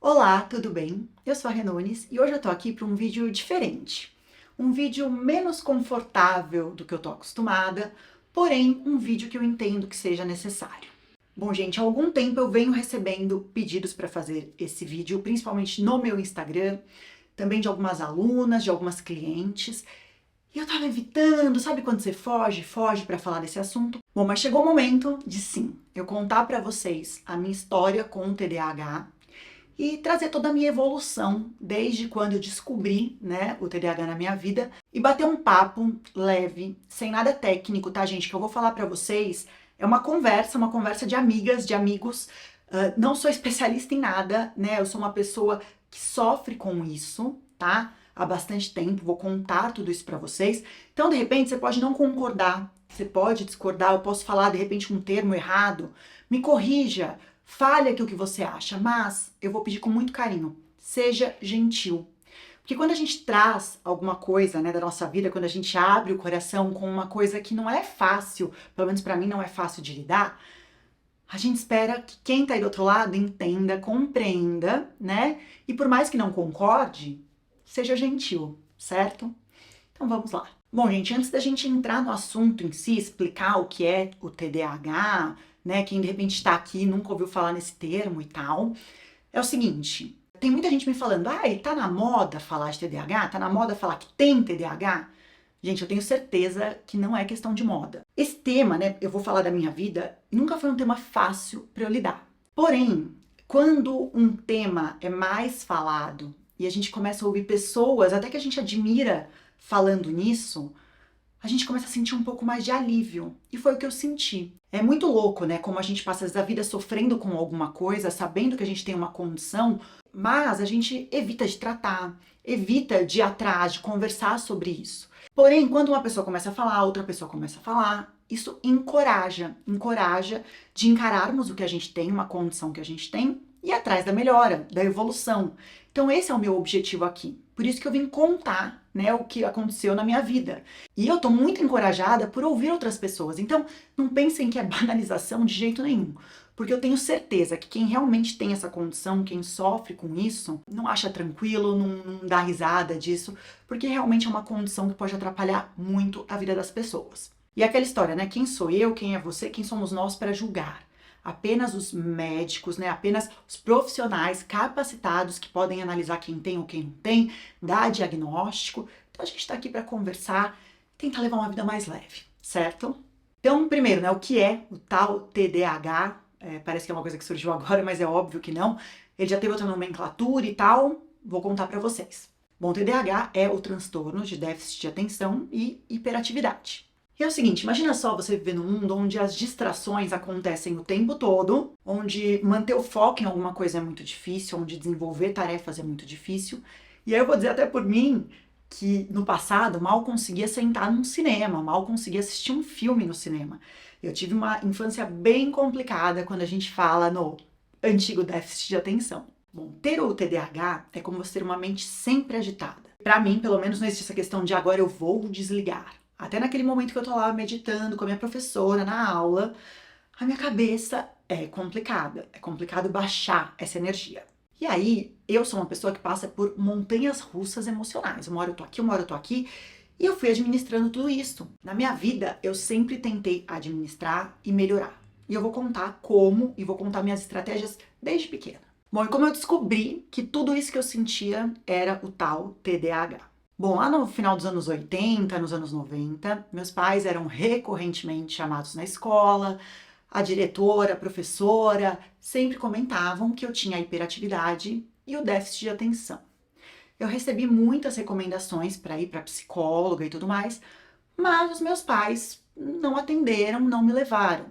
Olá, tudo bem? Eu sou a Renones e hoje eu tô aqui para um vídeo diferente. Um vídeo menos confortável do que eu tô acostumada, porém um vídeo que eu entendo que seja necessário. Bom, gente, há algum tempo eu venho recebendo pedidos para fazer esse vídeo, principalmente no meu Instagram, também de algumas alunas, de algumas clientes, e eu tava evitando, sabe quando você foge para falar desse assunto? Bom, mas chegou o momento de sim, eu contar para vocês a minha história com o TDAH e trazer toda a minha evolução desde quando eu descobri, né, o TDAH na minha vida e bater um papo leve, sem nada técnico, tá, gente? Que eu vou falar pra vocês é uma conversa de amigas, de amigos. Não sou especialista em nada, né? Eu sou uma pessoa que sofre com isso, tá? Há bastante tempo, vou contar tudo isso pra vocês. Então, de repente, você pode não concordar, você pode discordar, eu posso falar de repente um termo errado, me corrija. Fale aqui o que você acha, mas eu vou pedir com muito carinho, seja gentil. Porque quando a gente traz alguma coisa, né, da nossa vida, quando a gente abre o coração com uma coisa que não é fácil, pelo menos pra mim não é fácil de lidar, a gente espera que quem tá aí do outro lado entenda, compreenda, né? E por mais que não concorde, seja gentil, certo? Então vamos lá. Bom, gente, antes da gente entrar no assunto em si, explicar o que é o TDAH, né? Quem de repente está aqui e nunca ouviu falar nesse termo e tal, é o seguinte: tem muita gente me falando, ai, tá na moda falar de TDAH? Tá na moda falar que tem TDAH? Gente, eu tenho certeza que não é questão de moda. Esse tema, né, eu vou falar da minha vida, nunca foi um tema fácil para eu lidar. Porém, quando um tema é mais falado e a gente começa a ouvir pessoas, até que a gente admira falando nisso, a gente começa a sentir um pouco mais de alívio. E foi o que eu senti. É muito louco, né? Como a gente passa a vida sofrendo com alguma coisa, sabendo que a gente tem uma condição, mas a gente evita de tratar, evita de ir atrás, de conversar sobre isso. Porém, quando uma pessoa começa a falar, outra pessoa começa a falar, isso encoraja de encararmos o que a gente tem, uma condição que a gente tem, e ir atrás da melhora, da evolução. Então esse é o meu objetivo aqui. Por isso que eu vim contar, né, o que aconteceu na minha vida. E eu tô muito encorajada por ouvir outras pessoas. Então não pensem que é banalização de jeito nenhum. Porque eu tenho certeza que quem realmente tem essa condição, quem sofre com isso, não acha tranquilo, não dá risada disso, porque realmente é uma condição que pode atrapalhar muito a vida das pessoas. E aquela história, né? Quem sou eu, quem é você, quem somos nós para julgar? Apenas os médicos, né? Apenas os profissionais capacitados que podem analisar quem tem ou quem não tem, dar diagnóstico. Então a gente está aqui para conversar, tentar levar uma vida mais leve, certo? Então, primeiro, né? O que é o tal TDAH? Parece que é uma coisa que surgiu agora, mas é óbvio que não. Ele já teve outra nomenclatura e tal. Vou contar para vocês. Bom, TDAH é o transtorno de déficit de atenção e hiperatividade. E é o seguinte, imagina só você viver num mundo onde as distrações acontecem o tempo todo, onde manter o foco em alguma coisa é muito difícil, onde desenvolver tarefas é muito difícil. E aí eu vou dizer até por mim que no passado mal conseguia sentar num cinema, mal conseguia assistir um filme no cinema. Eu tive uma infância bem complicada quando a gente fala no antigo déficit de atenção. Bom, ter o TDAH é como você ter uma mente sempre agitada. Pra mim, pelo menos, não existe essa questão de agora eu vou desligar. Até naquele momento que eu tô lá meditando com a minha professora na aula, a minha cabeça é complicada. É complicado baixar essa energia. E aí, eu sou uma pessoa que passa por montanhas russas emocionais. Uma hora eu tô aqui, uma hora eu tô aqui. E eu fui administrando tudo isso. Na minha vida, eu sempre tentei administrar e melhorar. E eu vou contar como e vou contar minhas estratégias desde pequena. Bom, e como eu descobri que tudo isso que eu sentia era o tal TDAH? Bom, lá no final dos anos 80, nos anos 90, meus pais eram recorrentemente chamados na escola, a diretora, a professora, sempre comentavam que eu tinha a hiperatividade e o déficit de atenção. Eu recebi muitas recomendações para ir para psicóloga e tudo mais, mas os meus pais não atenderam, não me levaram.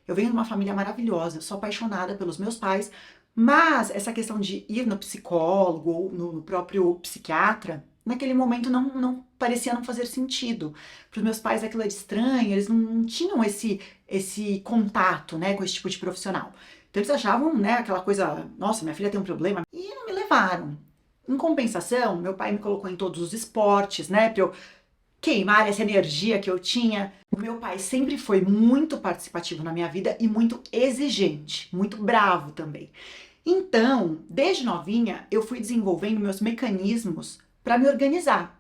Eu venho de uma família maravilhosa, eu sou apaixonada pelos meus pais, mas essa questão de ir no psicólogo ou no próprio psiquiatra, naquele momento não parecia não fazer sentido. Para os meus pais aquilo era estranho, eles não tinham esse contato, né, com esse tipo de profissional. Então eles achavam, né, aquela coisa, nossa, minha filha tem um problema, e não me levaram. Em compensação, meu pai me colocou em todos os esportes, né, para eu queimar essa energia que eu tinha. O meu pai sempre foi muito participativo na minha vida e muito exigente, muito bravo também. Então, desde novinha, eu fui desenvolvendo meus mecanismos para me organizar.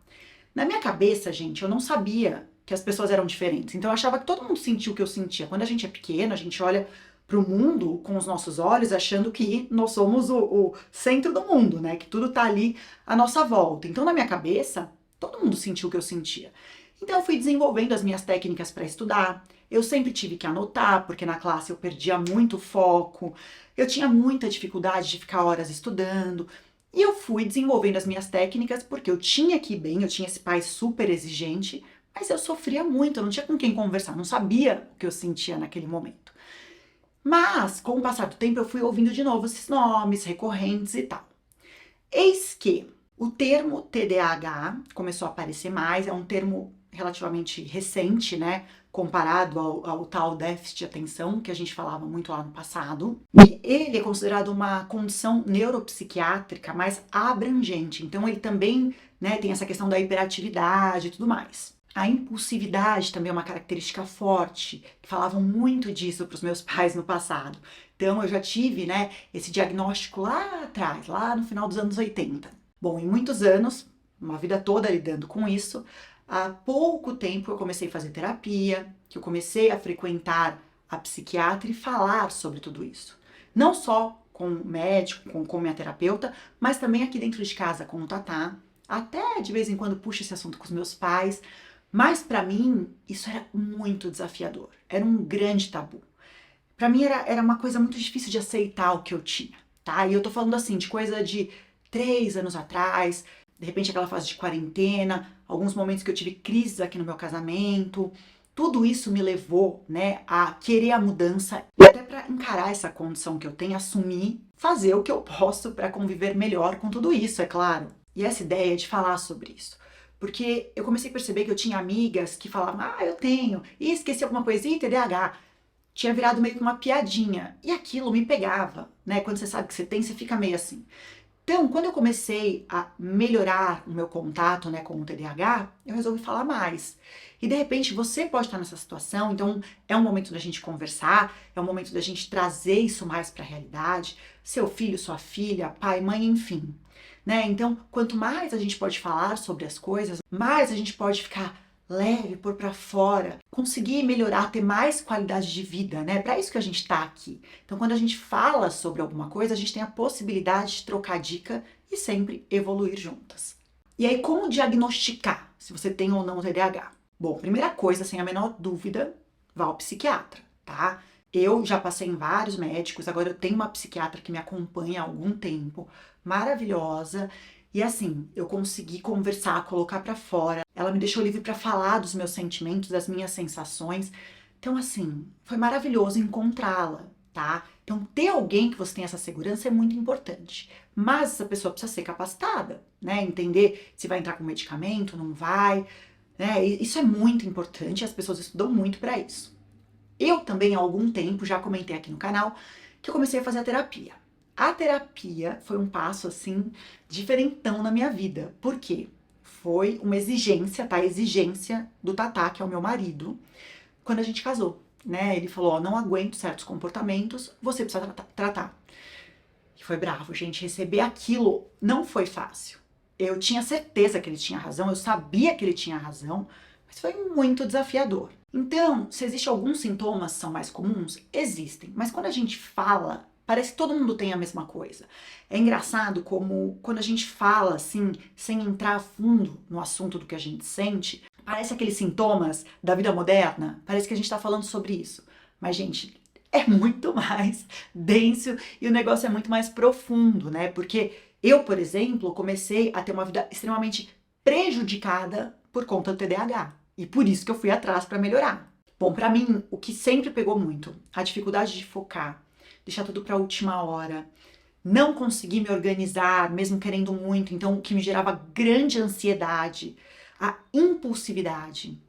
Na minha cabeça, gente, eu não sabia que as pessoas eram diferentes. Então eu achava que todo mundo sentia o que eu sentia. Quando a gente é pequeno, a gente olha para o mundo com os nossos olhos, achando que nós somos o centro do mundo, né? Que tudo tá ali à nossa volta. Então, na minha cabeça, todo mundo sentiu o que eu sentia. Então, eu fui desenvolvendo as minhas técnicas para estudar. Eu sempre tive que anotar, porque na classe eu perdia muito foco. Eu tinha muita dificuldade de ficar horas estudando. E eu fui desenvolvendo as minhas técnicas porque eu tinha que ir bem, eu tinha esse pai super exigente, mas eu sofria muito, eu não tinha com quem conversar, não sabia o que eu sentia naquele momento. Mas, com o passar do tempo, eu fui ouvindo de novo esses nomes recorrentes e tal. Eis que o termo TDAH começou a aparecer mais, é um termo relativamente recente, né? Comparado ao tal déficit de atenção que a gente falava muito lá no passado. E ele é considerado uma condição neuropsiquiátrica mais abrangente. Então ele também, né, tem essa questão da hiperatividade e tudo mais. A impulsividade também é uma característica forte, que falavam muito disso para os meus pais no passado. Então eu já tive, né, esse diagnóstico lá atrás, lá no final dos anos 80. Bom, em muitos anos, uma vida toda lidando com isso, há pouco tempo eu comecei a fazer terapia, que eu comecei a frequentar a psiquiatra e falar sobre tudo isso. Não só com o médico, com minha terapeuta, mas também aqui dentro de casa com o Tatá. Até de vez em quando puxo esse assunto com os meus pais, mas para mim isso era muito desafiador, era um grande tabu. Para mim era uma coisa muito difícil de aceitar o que eu tinha, tá? E eu tô falando assim de coisa de 3 anos atrás, de repente aquela fase de quarentena, alguns momentos que eu tive crises aqui no meu casamento. Tudo isso me levou, né, a querer a mudança e até para encarar essa condição que eu tenho, assumir, fazer o que eu posso para conviver melhor com tudo isso, é claro. E essa ideia de falar sobre isso. Porque eu comecei a perceber que eu tinha amigas que falavam, eu tenho, e esqueci alguma coisinha, TDAH. Tinha virado meio que uma piadinha. E aquilo me pegava, né? Quando você sabe que você tem, você fica meio assim. Então, quando eu comecei a melhorar o meu contato, né, com o TDAH, eu resolvi falar mais. E de repente você pode estar nessa situação, então é um momento da gente conversar, é um momento da gente trazer isso mais para a realidade, seu filho, sua filha, pai, mãe, enfim, né? Então, quanto mais a gente pode falar sobre as coisas, mais a gente pode ficar leve, pôr para fora, conseguir melhorar, ter mais qualidade de vida, né? Para isso que a gente está aqui. Então, quando a gente fala sobre alguma coisa, a gente tem a possibilidade de trocar dica e sempre evoluir juntas. E aí, como diagnosticar se você tem ou não TDAH? Bom, primeira coisa, sem a menor dúvida, vá ao psiquiatra, tá? Eu já passei em vários médicos, agora eu tenho uma psiquiatra que me acompanha há algum tempo, maravilhosa. E assim, eu consegui conversar, colocar pra fora. Ela me deixou livre pra falar dos meus sentimentos, das minhas sensações. Então, assim, foi maravilhoso encontrá-la, tá? Então, ter alguém que você tenha essa segurança é muito importante. Mas essa pessoa precisa ser capacitada, né? Entender se vai entrar com medicamento, não vai, né? Isso é muito importante, as pessoas estudam muito pra isso. Eu também, há algum tempo, já comentei aqui no canal, que eu comecei a fazer a terapia. A terapia foi um passo, assim, diferentão na minha vida. Por quê? Foi uma exigência, tá? Exigência do Tatá, que é o meu marido, quando a gente casou, né? Ele falou, não aguento certos comportamentos, você precisa tratar. E foi bravo, gente. Receber aquilo não foi fácil. Eu tinha certeza que ele tinha razão, eu sabia que ele tinha razão, mas foi muito desafiador. Então, se existem alguns sintomas que são mais comuns, existem. Mas quando a gente fala, parece que todo mundo tem a mesma coisa. É engraçado como quando a gente fala assim, sem entrar a fundo no assunto do que a gente sente, parece aqueles sintomas da vida moderna, parece que a gente tá falando sobre isso. Mas, gente, é muito mais denso e o negócio é muito mais profundo, né? Porque eu, por exemplo, comecei a ter uma vida extremamente prejudicada por conta do TDAH. E por isso que eu fui atrás para melhorar. Bom, para mim, o que sempre pegou muito, a dificuldade de focar, deixar tudo para a última hora, não conseguir me organizar, mesmo querendo muito, então o que me gerava grande ansiedade, a impulsividade,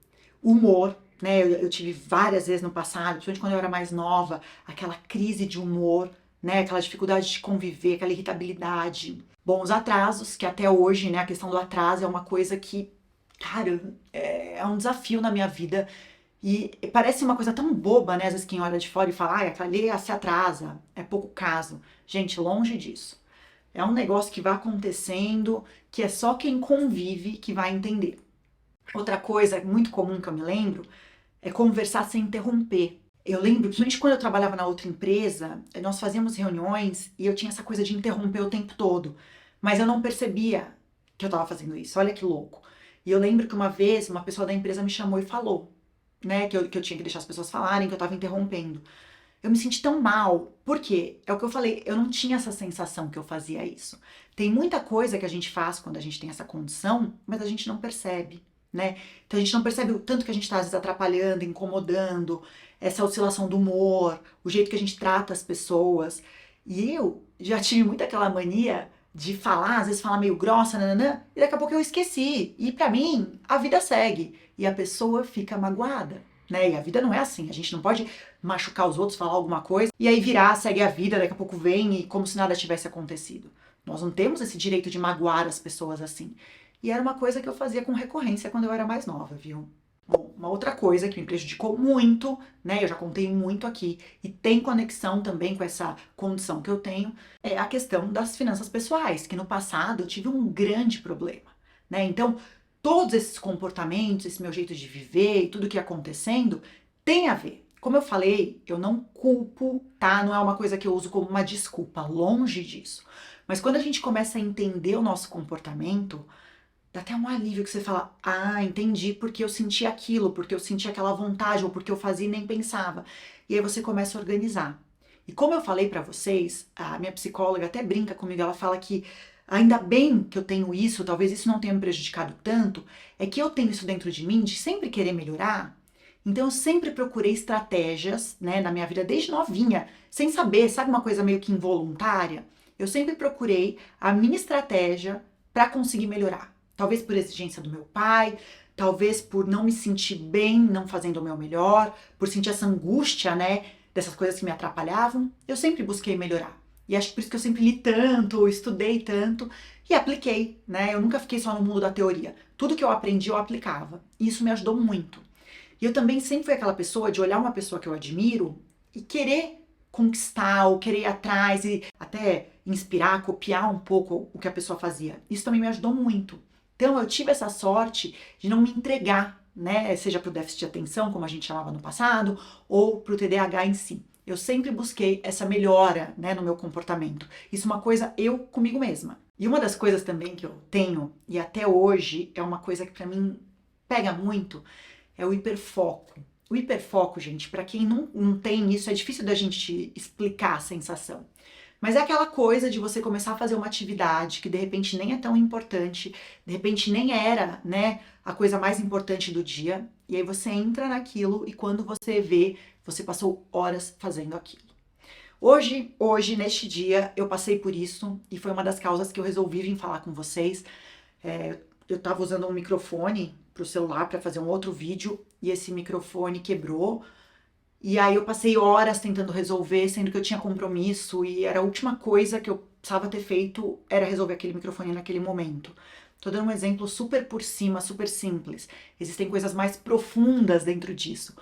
o humor, né? Eu tive várias vezes no passado, principalmente quando eu era mais nova, aquela crise de humor, né? Aquela dificuldade de conviver, aquela irritabilidade. Bom, os atrasos, que até hoje, né, a questão do atraso é uma coisa que, cara, é um desafio na minha vida. E parece uma coisa tão boba, né? Às vezes quem olha de fora e fala, ah, aquela ali se atrasa, é pouco caso. Gente, longe disso. É um negócio que vai acontecendo, que é só quem convive que vai entender. Outra coisa muito comum que eu me lembro é conversar sem interromper. Eu lembro, principalmente quando eu trabalhava na outra empresa, nós fazíamos reuniões e eu tinha essa coisa de interromper o tempo todo, mas eu não percebia que eu estava fazendo isso. Olha que louco. E eu lembro que uma vez uma pessoa da empresa me chamou e falou, né, que eu tinha que deixar as pessoas falarem, que eu estava interrompendo. Eu me senti tão mal. Por quê? É o que eu falei, eu não tinha essa sensação que eu fazia isso. Tem muita coisa que a gente faz quando a gente tem essa condição, mas a gente não percebe, né? Então a gente não percebe o tanto que a gente está às vezes atrapalhando, incomodando, essa oscilação do humor, o jeito que a gente trata as pessoas. E eu já tive muito aquela mania de falar, às vezes falar meio grossa, nananã, e daqui a pouco eu esqueci. E pra mim, a vida segue. E a pessoa fica magoada, né? E a vida não é assim. A gente não pode machucar os outros, falar alguma coisa, e aí virar, segue a vida, daqui a pouco vem e como se nada tivesse acontecido. Nós não temos esse direito de magoar as pessoas assim. E era uma coisa que eu fazia com recorrência quando eu era mais nova, viu? Bom, uma outra coisa que me prejudicou muito, né? Eu já contei muito aqui, e tem conexão também com essa condição que eu tenho, é a questão das finanças pessoais, que no passado eu tive um grande problema, né? Então, todos esses comportamentos, esse meu jeito de viver e tudo que ia acontecendo tem a ver. Como eu falei, eu não culpo, tá? Não é uma coisa que eu uso como uma desculpa, longe disso. Mas quando a gente começa a entender o nosso comportamento, dá até um alívio que você fala, ah, entendi porque eu senti aquilo, porque eu senti aquela vontade, ou porque eu fazia e nem pensava. E aí você começa a organizar. E como eu falei pra vocês, a minha psicóloga até brinca comigo, ela fala que ainda bem que eu tenho isso, talvez isso não tenha me prejudicado tanto, é que eu tenho isso dentro de mim, de sempre querer melhorar. Então eu sempre procurei estratégias, né, na minha vida desde novinha, sem saber, sabe uma coisa meio que involuntária? Eu sempre procurei a minha estratégia para conseguir melhorar. Talvez por exigência do meu pai, talvez por não me sentir bem, não fazendo o meu melhor, por sentir essa angústia, né, dessas coisas que me atrapalhavam, eu sempre busquei melhorar. E acho que por isso que eu sempre li tanto, estudei tanto e apliquei, né? Eu nunca fiquei só no mundo da teoria. Tudo que eu aprendi eu aplicava. E isso me ajudou muito. E eu também sempre fui aquela pessoa de olhar uma pessoa que eu admiro e querer conquistar, ou querer ir atrás e até inspirar, copiar um pouco o que a pessoa fazia. Isso também me ajudou muito. Então eu tive essa sorte de não me entregar, né? Seja para o déficit de atenção, como a gente chamava no passado, ou para o TDAH em si. Eu sempre busquei essa melhora, né, no meu comportamento. Isso é uma coisa eu comigo mesma. E uma das coisas também que eu tenho, e até hoje é uma coisa que para mim pega muito, é o hiperfoco. O hiperfoco, gente, para quem não tem isso, é difícil da gente explicar a sensação. Mas é aquela coisa de você começar a fazer uma atividade que de repente nem é tão importante, de repente nem era, né, a coisa mais importante do dia, e aí você entra naquilo e quando você vê, você passou horas fazendo aquilo. Hoje, neste dia, eu passei por isso e foi uma das causas que eu resolvi vir falar com vocês. Eu estava usando um microfone para o celular para fazer um outro vídeo e esse microfone quebrou. E aí eu passei horas tentando resolver, sendo que eu tinha compromisso e era a última coisa que eu precisava ter feito era resolver aquele microfone naquele momento. Tô dando um exemplo super por cima, super simples. Existem coisas mais profundas dentro disso.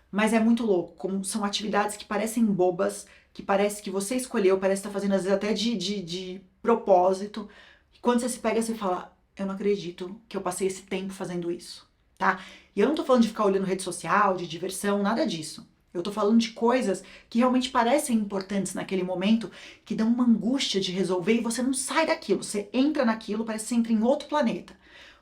Mas é muito louco, como são atividades que parecem bobas, que parece que você escolheu, parece estar fazendo às vezes até de propósito. E quando você se pega, você fala, eu não acredito que eu passei esse tempo fazendo isso, tá? E eu não tô falando de ficar olhando rede social, de diversão, nada disso. Eu tô falando de coisas que realmente parecem importantes naquele momento, que dão uma angústia de resolver e você não sai daquilo. Você entra naquilo, parece que você entra em outro planeta.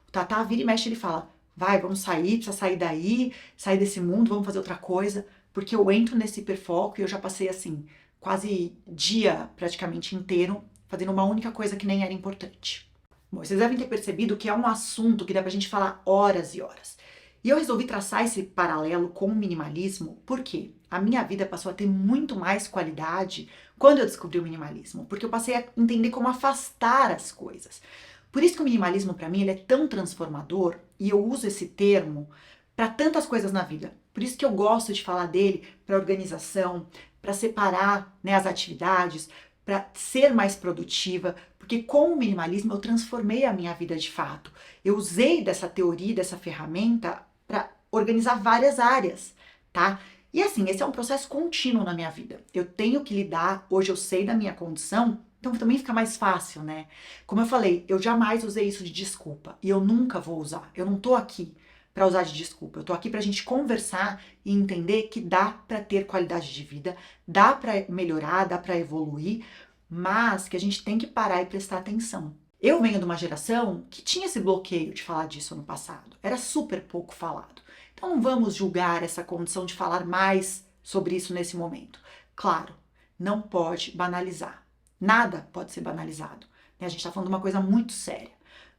O Tatá vira e mexe, ele fala, vai, vamos sair, precisa sair daí, sair desse mundo, vamos fazer outra coisa. Porque eu entro nesse hiperfoco e eu já passei assim, quase dia praticamente inteiro, fazendo uma única coisa que nem era importante. Bom, vocês devem ter percebido que é um assunto que dá pra gente falar horas e horas. E eu resolvi traçar esse paralelo com o minimalismo porque a minha vida passou a ter muito mais qualidade quando eu descobri o minimalismo, porque eu passei a entender como afastar as coisas. Por isso que o minimalismo para mim ele é tão transformador e eu uso esse termo para tantas coisas na vida. Por isso que eu gosto de falar dele para organização, para separar, né, as atividades, para ser mais produtiva, porque com o minimalismo eu transformei a minha vida de fato. Eu usei dessa teoria, dessa ferramenta para organizar várias áreas, tá? E assim, esse é um processo contínuo na minha vida. Eu tenho que lidar, hoje eu sei da minha condição, então também fica mais fácil, né? Como eu falei, eu jamais usei isso de desculpa e eu nunca vou usar. Eu não tô aqui para usar de desculpa. Eu tô aqui pra gente conversar e entender que dá para ter qualidade de vida, dá para melhorar, dá para evoluir, mas que a gente tem que parar e prestar atenção. Eu venho de uma geração que tinha esse bloqueio de falar disso no passado. Era super pouco falado. Então não vamos julgar essa condição de falar mais sobre isso nesse momento. Claro, não pode banalizar. Nada pode ser banalizado, né? A gente está falando de uma coisa muito séria.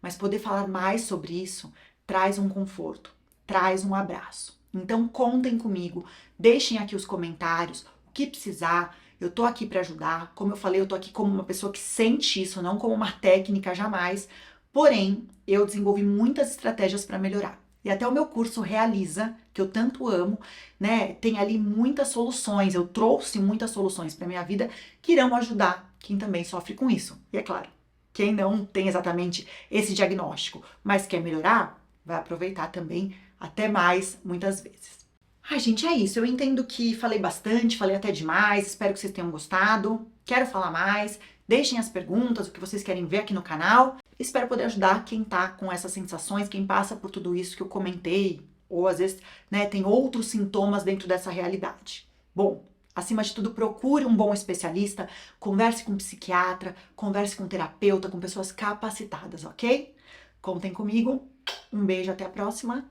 Mas poder falar mais sobre isso traz um conforto, traz um abraço. Então contem comigo, deixem aqui os comentários, o que precisar. Eu tô aqui para ajudar. Como eu falei, eu tô aqui como uma pessoa que sente isso, não como uma técnica jamais. Porém, eu desenvolvi muitas estratégias para melhorar. E até o meu curso Realiza, que eu tanto amo, né, tem ali muitas soluções. Eu trouxe muitas soluções para minha vida que irão ajudar quem também sofre com isso. E é claro, quem não tem exatamente esse diagnóstico, mas quer melhorar, vai aproveitar também até mais, muitas vezes. Ai, gente, é isso. Eu entendo que falei bastante, falei até demais. Espero que vocês tenham gostado. Quero falar mais. Deixem as perguntas, o que vocês querem ver aqui no canal. Espero poder ajudar quem tá com essas sensações, quem passa por tudo isso que eu comentei, ou às vezes, né, tem outros sintomas dentro dessa realidade. Bom, acima de tudo, procure um bom especialista, converse com um psiquiatra, converse com um terapeuta, com pessoas capacitadas, ok? Contem comigo. Um beijo, até a próxima.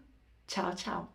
Tchau, tchau.